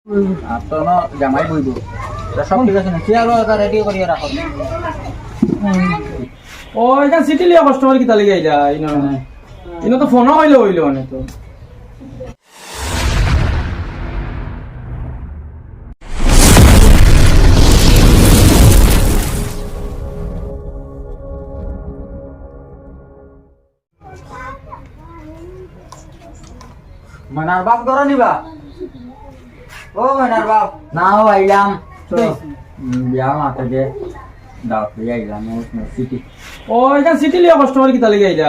আর তো না জামাই বইব সব ঠিক আছে না কি আলো রেডি করিয়া রাখো ও এটা সিটি লিয়া কাস্টমার কি তালি গাইলা ইনো ইনো তো ফোনও হইলো অনেক তো মনার বাপ করো নিবা ও মনার বাপ নাও আইলাম তো বিয়া মাতে যে দাও আইলাম সিটি ও এটা সিটি লিয়া কাস্টমার কি তালি গাইলা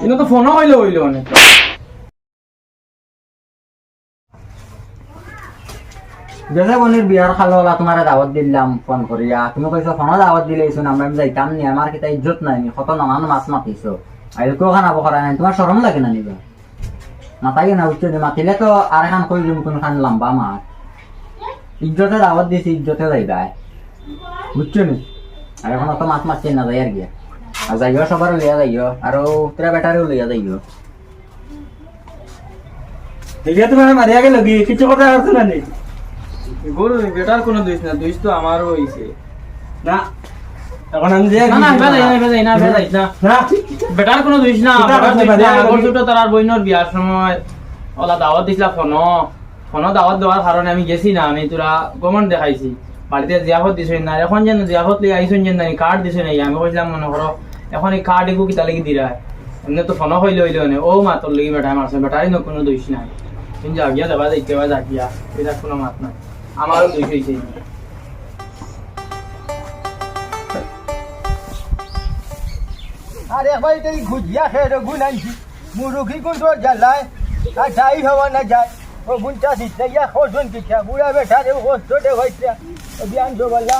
ইনো তো ফোনও হইলো অনেক যেসে বনির বিয়ার খালোলা তোমার দাওয়াত দিলাম ফোন করিয়া তুমি কইছো ফোন দাওয়াত দিলেইছো আমরা যাইতাম নি আমার কিতা ইজ্জত নাই কত নানান মাছ মাতিছো আইলকো খানা বকরা নাই তোমার শরম লাগে না নিবা মাতাই না উচ্চ মাতিলে তো আর এখন কই দিম কোন খান লম্বা মাছ ইজ্জতে দাওয়াত দিছি ইজ্জতে যাইবা বুঝছো নি আর এখন তো মাছ মাছ না যাই আর গিয়া আর যাইও সবার লিয়া যাইও আর তোরা বেটারেও লিয়া যাইও দেখিয়া তুমি মারিয়া গেল কি কিছু কথা আছে না নেই গরু বেটার কোনো দোষ না দোষ তো আমারও হইছে না এখন আমি যে না বেটার কোনো দোষ না আগর দুটো তার বইনর বিয়ার সময় ওলা দাওয়াত দিছিলা ফোন দাওয়াত দেওয়ার কারণে আমি গেছি না আমি তোরা গমন দেখাইছি বাড়িতে জিয়াফত দিছ না এখন যেন জিয়াফত লিয়ে আইসন যেন কার্ড দিছ না আমি কইলাম মনে করো এখন এই কার্ড এগু কিতা লাগি দিরা এমনি তো ফোন হইলে না ও মা তোর লাগি বেটা মারছে বেটারই না কোনো দোষ নাই কিন্তু আগিয়া দেবা যাইতে বা জাগিয়া এটা কোনো মাত নাই আমারও দোষ হইছে আরে ভাই তুই গুজিয়া খেয়ে গুণ আনছি মুরুখি গুণ তো জ্বালায় আর যাই হওয়া না যায় ও গুণটা দিচ্ছে ইয়া খোঁজন কিছা বুড়া বেঠা রে হোস্ট দে হইছে বিয়ান তো বললা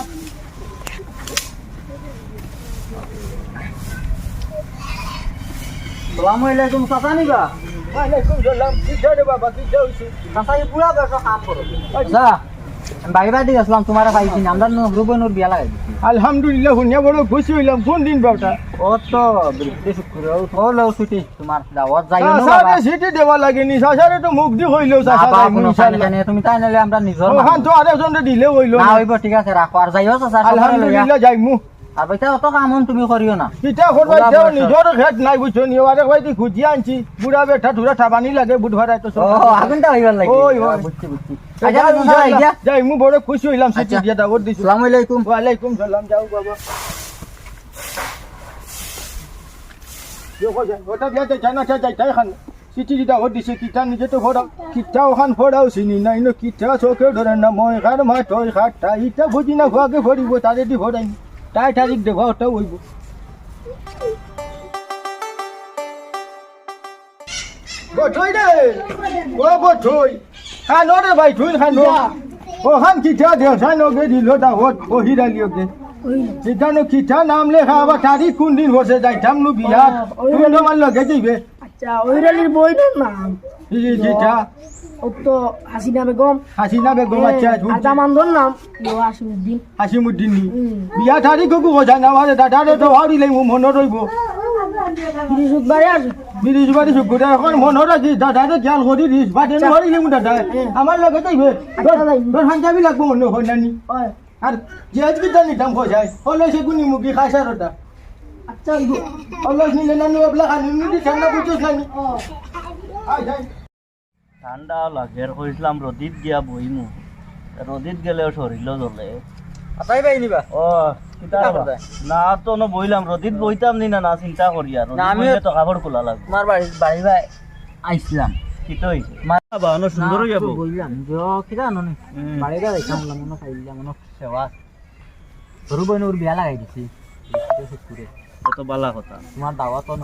সালাম আলাইকুম চাচা নিবা ওয়ালাইকুম সালাম কিছা রে বাবা কিছা হইছে চাচা এই পুরা বেশ কাম করো আচ্ছা বাইরে বাইরে আসলাম তোমার পাইছি আমরা রুবনুর বিয়া লাগাই দিছি আলহামদুলিল্লাহ শুনিয়া বড় খুশি হইলাম কোন দিন বাবটা ও তো বৃদ্ধি শুক্র হলো ছুটি তোমার দাওয়াত যাইও না সাসারে সিটি দেওয়া লাগেনি সাসারে তো মুখ দি হইলো বাবা সাসা কোনো জানে তুমি তাই নালে আমরা নিজর ওখান তো আরেকজন দিলে হইলো না হইব ঠিক আছে রাখো আর যাইও চাচা আলহামদুলিল্লাহ যাইমু আর বাইতা অত কাম তুমি করিও না কিটা করবা দেও নিজর খেত নাই বুঝছো নি আরে ভাই তুই খুঁজি আনছি বুড়া বেঠা ধুরা ঠাবানি লাগে বুধবার তো ও আগুনটা হইবার লাগে ওই ওই বুঝছি আচ্ছা চাচা আইয়া যাই মু বড় খুশি হইলাম সিটি দিয়া দাওয়াত দিছি আসসালামু আলাইকুম ওয়ালাইকুম সালাম যাও বাবা ওটা বিয়াতে জানা চাই তাই খান সিটি দিটা দাওয়াত দিছে কিটা নিজে তো ফড়াও কিটা ওখান ফড়াও চিনি নাই নো কিটা চোখে ধরে না মই খার মা তই খাটা ইটা বুঝি না খোয়াকে ফড়িব তারে দি ফড়াই তাই তারিখ দেব ওটা হইব বছই রে ও বছই খানো রে ভাই তুই খানো ও খান কিটা দেও জানো গে দিলো দাওয়াত ও হিরা লিওগে যেখানে কিটা নাম লেখা আবার তারিখ কোন দিন বসে যাইতাম নু বিয়া তুমি তোমার লগে যাইবে আচ্ছা ওইরালির বইটার নাম যেটা ও তো হাসিনা বেগম হাসিনা বেগম আচ্ছা আর জামানদর নাম হাসিমুদ্দিন হাসিমুদ্দিন বিয়া তারিখ কো কথা না মানে দাদারে তো হারিলে মন রইব বৃহস্পতিবারে আছে বৃহস্পতি শুক্র এখন মন রাখি দাদারে খেয়াল করি বৃহস্পতি হারিলে মু দাদা আমার লগে যাইবে তোর হাঞ্জাবি লাগবো মনে হয় নানি আর যে আজকে জানি দাম খোঁজাই হলো সে গুনি মুখি খাসারটা আচ্ছা Allah নিলে নানি আপলা খানি নিতে ঠান্ডা বুঝছস নানি আই যাই ঠান্ডা লাগের কইছিলাম রদিত গিয়া বইমু রদিত গেলেও শরীর জ্বলে আতাই ভাই নিবা ও না তো ন বইলাম রদিত বইতাম নি না চিন্তা করি আর রদিত তো কাপড় খোলা লাগবে তোমার বাড়ি ভাই আইছিলাম কি তো হইছে বাবা অন সুন্দর হই যাব বললাম যে কিটা ননি বাড়িটা দেখাম মনে খাইলাম মনে সেবা রুবনুর বিয়া লাগাই দিছি শুক্রে কত বালা কথা তোমার দাওয়াত ন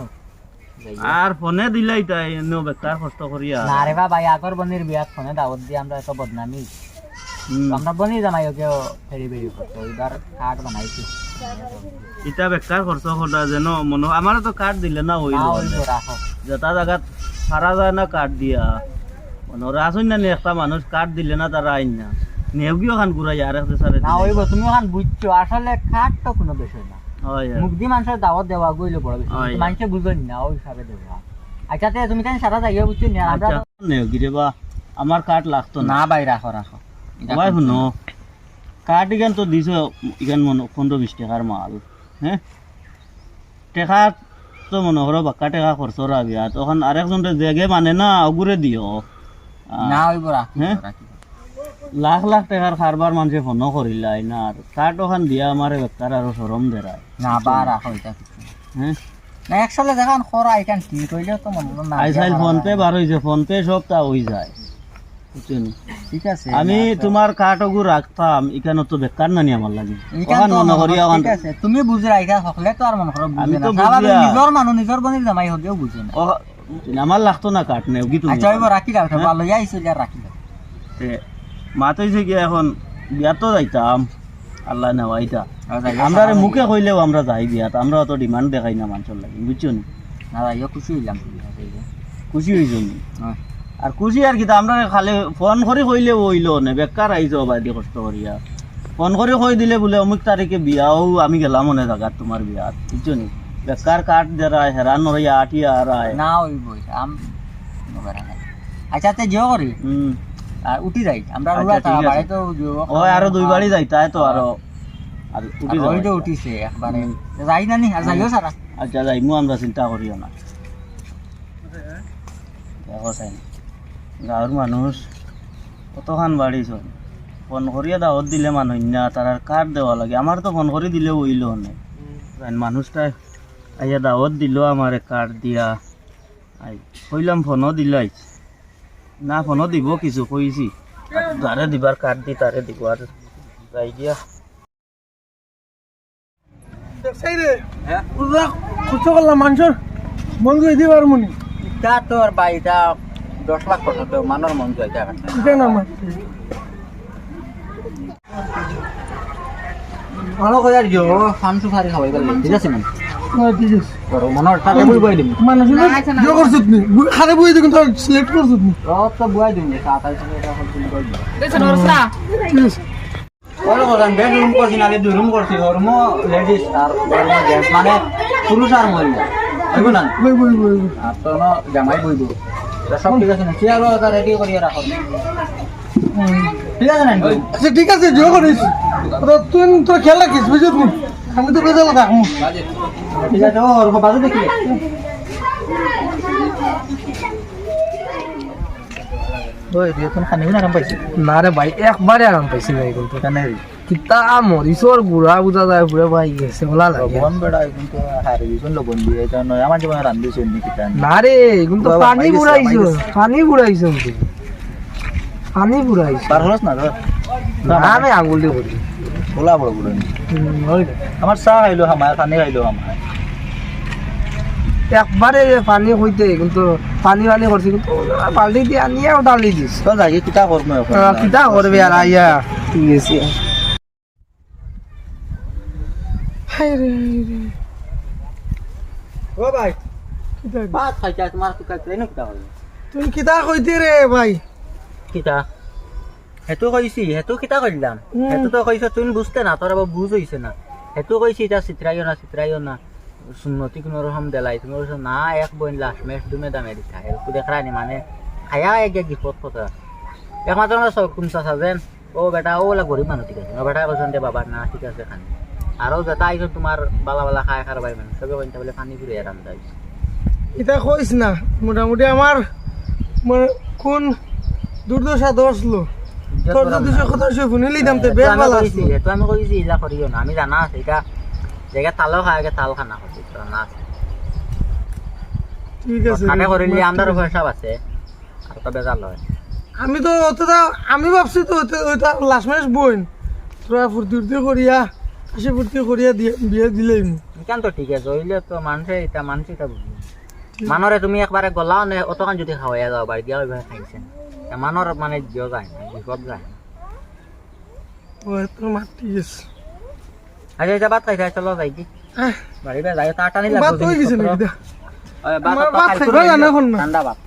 আর ফোনে দিলাই তাই নো বেকার কষ্ট করিয়া না রে বাবা আগর বনির বিয়াত ফোনে দাওয়াত দিয়ে আমরা এত বদনামি আমরা বনি জামাই কেউ ফেরি বেরি করতো এবার কার্ড বানাইছি ইটা বেকার খরচ করা যেন মনে আমার তো কার্ড দিলে না হইল রাখো যেটা জায়গা সারা যায় না কার্ড দিয়া মনে আসুন না একটা মানুষ কার্ড দিলে না তারা আইন না নেউগিও খান ঘুরাই আর একটা সারে না হইব তুমি ওখান বুঝছো আসলে কার্ড তো কোনো বিষয় না হয় মুগ্ধি মানুষের দাওয়াত দেওয়া গইলে বড় বিষয় মানুষে বুঝবেন না ওই হিসাবে দেওয়া আচ্ছা তুমি তাই সারা যাইয়া বুঝছো না আমরা নেউগি রে বা আমার কাঠ লাগতো না না ভাই রাখো রাখো ভাই শুনো কাঠ ইখান তো দিছ ইখান 15-20 টাকার মাল হ্যাঁ টেকা তো মনে করো বাক্কা টেকা খরচ রাবিয়া তখন আরেকজনটা জেগে মানে না অগুরে দিও না হইব রাখি হ্যাঁ? লাখ লাখ টাকার কারবার মানুষে ফোন করিলাই না আর কাঠ ওখান দিয়া আমার বেকার আরো সরম দেরায় না বা রাখো এটা কিছু হ্যাঁ না একসাথে দেখান খরা এখান কি কইলে তো মনে হলো না আইসাইল ফোনপে বার হয়েছে ফোনপে সব তা হয়ে যায় বুঝছেন ঠিক আছে আমি তোমার কাঠগু রাখতাম এখানে তো বেকার নানি আমার লাগে এইখান ওখান তো মনে করি ওখান ঠিক আছে তুমি বুঝে রাখা হকলে তো আর মনে করো আমি বুঝে তো না স্বাভাবিক বুঝিয়া- নিজের মানুষ নিজের বনির জামাই হলেও বুঝে না আমার লাগতো না কাঠ নেও কি তুমি আচ্ছা হইব রাখি দাও ভালো যাইছিল আর রাখি দাও মাতাইছে কি এখন বিয়া তো যাইতাম আল্লাহ নেওয়াইতা যাইও আমরা সারা মুখে কইলেও আমরা যাই বিয়াত আমরা অত ডিমান্ড দেখাই না মানুষের লাগে বুঝছো নি না যাইও খুশি হইলাম তুমি যাইও। খুশি হয়েছো নি হ্যাঁ। আর খুশি আর কি আমরা খালি ফোন করে কইলে হইলো না বেকার আইছো বাইদি কষ্ট করিয়া ফোন করে কই দিলে বলে অমুক তারিখে বিয়াও আমি গেলাম মনে জায়গা তোমার বিয়াত বুঝছো নি বেকার কাঠ যারা হেরান নড়িয়া আটিয়া আর আয় না হইব আম নগরা নাই আচ্ছা তে জিও করি আর উঠি যাই আমরা আচ্ছা, রুয়া ঠিক আছে। বাড়ি তো জিও ওই আরো 2 বাড়ি যাইতাই তো আরো আর উঠি ওই তো যাও উঠিছে একবারে যাই না নি আর যাইও সারা আচ্ছা যাইমু আমরা চিন্তা করিও না দেখো চাই গাঁৱৰ মানুষ কতখান বাড়িছ ফোন করিয়া দাওয়াত দিলে মানুষ না তার আর কাঠ দেওয়া লাগে আমার তো ফোন করে দিলে হইল না মানুষটা আইয়া দাওয়াত দিল আমার কাঠ দিয়া আই কইলাম ফোনও দিল না ফোনও দিব কিছু কইছি যারে দিবার কাঠ দি তারে দিব আর যাই দিয়া দেখছাই রে পুরা খরচ করলাম মানুষের মন করে দিবার মনি তা তোর বাড়িটা 10 লাখ টাকা তো মানর মন যাইতা এটা না আমার ভালো করে আর জিও ফানসু ফারি খাওয়াই গেল ঠিক আছে না ঠিক আছে করো মনর টাকা বই বই দিম মানুষ জো করছত নি খারে বই দেখুন তো সিলেক্ট করছত নি রব তো বুয়াই দিম যে 27 টাকা হল তুমি কই দিও ঠিক আছে ওরা বলেন বেডরুম করছি না দুই রুম করছি রুম লেডিস আর জেন্টস মানে পুরুষ আর মহিলা হইব না বই বই বই আর তো না জামাই বইব সব ঠিক আছে না চেয়ারও রেডি করিয়া রাখো ঠিক আছে না আচ্ছা ঠিক আছে জো করিস তুই তো খেলা কিস বুঝত নি আমি তো বেজাল রাখমু ঠিক আছে ও ওর বাজে দেখি ওই রিয়তন খানি না আরাম পাইছি না রে ভাই একবারে আরাম পাইছি ভাই কিন্তু কেন কিতা মরিচর গুড়া বুঝা যায় পুরে ভাই গেছে বলা লাগে ভগবান বেড়া কিন্তু হারে দিছন লবণ দিয়ে এটা নয় আমার জীবনে রান্ধিছে নি কিটা না রে কিন্তু বাবা, পানি মাইগেছে, বুড়াইছো মাইগেছে। পানি বুড়াইছো কিন্তু পানি বুড়াইছো পার হলস না তো না আমি আঙুল দিয়ে করি বলা বড় বড় আমার চা খাইলো আমার পানি খাইলো আমার একবারে পানি হইতে কিন্তু পানি পানি করছি কিন্তু বালতি দিয়ে আনিয়ে ডালি দিস তো যাই কিটা করব এখন কিতা করবে আর আইয়া ঠিক আছে ও ভাই ভাত খাইছা তোমার তো কাটলে না কিটা হল তুই কিতা কইতে রে ভাই কিটা হেতু কইছি হেতু কিটা কইলাম হেতু তো কইছ তুমি বুঝতে না তোর আবার বুঝ হইছে না হেতু কইছি এটা চিত্রাইও না সুন্নতি কোন রকম দেলাই তুমি কইছ না এক বইন লাস্ট মেশ দুমে দামে দিছা হেতু দেখরানি মানে খায়া এক গিফট কথা একমাত্র না সব কোন সাজেন ও বেটা ওলা গরিব মানুষ ঠিক আছে ও বেটা কইছেন দে বাবা না ঠিক আছে খান আরো যেটা আইছো তোমার বালা বালা খায় খার ভাই মানে সবে কইতে বলে পানি পুরে আরাম দাই এটা কইস না মোটামুটি আমার কোন দুর্দশা দশলো তোর তো 200 শুনিলি দাম তো বেশ ভালো আছে এটা আমি কইছি ইলা করিও না আমি জানা আছে এটা জায়গা তালও খায় আগে তাল খানা করছি না আছে ঠিক আছে খানা করিলে আমারও পয়সা আছে আর তো বেজাল হয় আমি তো অতটা আমি ভাবছি তো ওইটা লাস্ট ম্যাচ বইন তোরা ফুর্তি করিয়া হাসি ফুর্তি করিয়া বিয়ে দিলেই কেন তো ঠিক আছে হইলে তো মানুষে এটা বুঝি মানরে তুমি একবারে গলাও নে অতখান যদি খাওয়াইয়া যাও বাড়ি দিয়া ওইভাবে খাইছেন মানর মানে জিও যায় না বিপদ যায় না ও তোর মা ঠিক আছে আচ্ছা এটা ভাত খাইছে চলো যাই কি বাড়ি যাই তাড়াতাড়ি বাদ হয়ে গেছে নাকি ভাত আমার ভাত খাইবা জানা এখন না ঠান্ডা ভাত